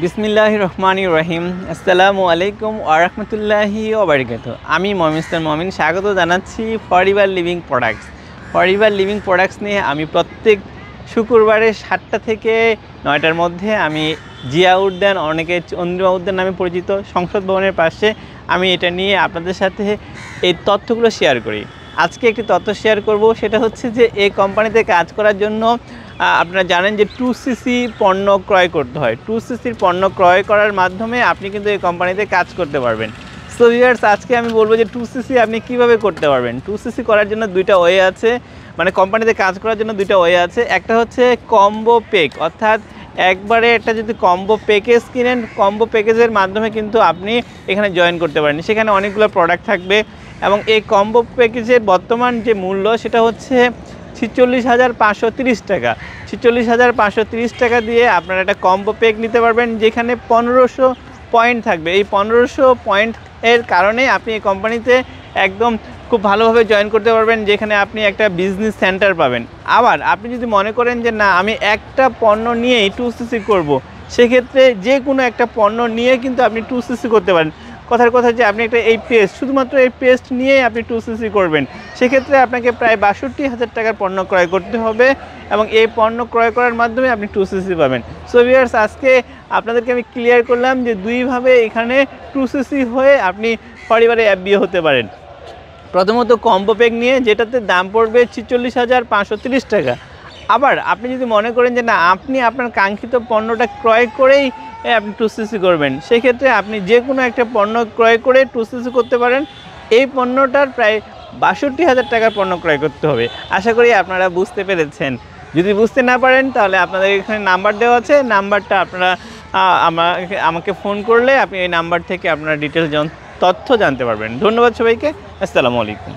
বিসমিল্লাহির রহমানির রহিম। আসসালামু আলাইকুম ওয়া রাহমাতুল্লাহি ওয়া বারাকাতুহু। আমি মমিস্তার মমিন স্বাগত জানাচ্ছি forever living products. Forever living products নিয়ে আমি প্রত্যেক শুক্রবারে 7টা থেকে 9টার মধ্যে আমি জিয়া উদ্যান, অনেকে চন্দ্রিমা উদ্যান নামে পরিচিত সংসদ ভবনের পাশে আমি এটা নিয়ে আপনাদের সাথে এই তথ্যগুলো শেয়ার করি। আজকে একটি তথ্য শেয়ার করব, সেটা হচ্ছে যে এই কোম্পানিতে কাজ করার জন্য আপনারা জানেন যে 2cc পণ্য ক্রয় করতে হয়। 2cc পণ্য ক্রয় করার মাধ্যমে আপনি কিন্তু এই কোম্পানিতে কাজ করতে পারবেন। সো ভিউয়ার্স, আজকে আমি বলবো যে 2cc আপনি কিভাবে করতে পারবেন। 2cc করার জন্য দুইটা ওয়ে আছে, মানে কোম্পানিতে কাজ করার জন্য দুইটা ওয়ে আছে। একটা হচ্ছে কম্বো প্যাক, অর্থাৎ একবারে একটা যদি কম্বো প্যাকেজ কিনেন, কম্বো প্যাকেজের মাধ্যমে কিন্তু আপনি এখানে জয়েন করতে পারেন। সেখানে অনেকগুলো প্রোডাক্ট থাকবে এবং এই কম্বো প্যাকেজের বর্তমান যে মূল্য সেটা হচ্ছে 46,530 টাকা। 46,530 টাকা দিয়ে আপনারা একটা কম্বো প্যাক নিতে পারবেন, যেখানে 1500 পয়েন্ট থাকবে। এই 1500 পয়েন্টের কারণে আপনি এই কোম্পানিতে একদম খুব ভালোভাবে জয়েন করতে পারবেন, যেখানে আপনি একটা বিজনেস সেন্টার পাবেন। আবার আপনি যদি মনে করেন যে না, আমি একটা পণ্য নিয়েই 2cc করব, সেক্ষেত্রে যে কোনো একটা পণ্য নিয়ে কিন্তু আপনি 2cc করতে পারেন। কথার কথা যে আপনি একটা এই পেস্ট, শুধুমাত্র এই পেস্ট নিয়েই আপনি 2cc করবেন, সেক্ষেত্রে আপনাকে প্রায় 62,000 টাকার পণ্য ক্রয় করতে হবে এবং এই পণ্য ক্রয় করার মাধ্যমে আপনি 2cc পাবেন। সো ভিউয়ার্স, আজকে আপনাদেরকে আমি ক্লিয়ার করলাম যে দুইভাবে এখানে 2cc হয়ে আপনি পরিবারে FBO হতে পারেন। প্রথমত কম্বো প্যাক নিয়ে, যেটাতে দাম পড়বে 46,530 টাকা। আবার আপনি যদি মনে করেন যে না, আপনি আপনার কাঙ্ক্ষিত পণ্যটা ক্রয় করেই আপনি 2cc করবেন, সেক্ষেত্রে আপনি যে কোনো একটা পণ্য ক্রয় করে 2cc করতে পারেন। এই পণ্যটার প্রায় 62,000 টাকার পণ্য ক্রয় করতে হবে। আশা করি আপনারা বুঝতে পেরেছেন। যদি বুঝতে না পারেন তাহলে আপনাদের এখানে নাম্বার দেওয়া আছে, নাম্বারটা আপনারা আমাকে ফোন করলে আপনি এই নাম্বার থেকে আপনারা ডিটেলস তথ্য জানতে পারবেন। ধন্যবাদ সবাইকে। আসসালামু আলাইকুম।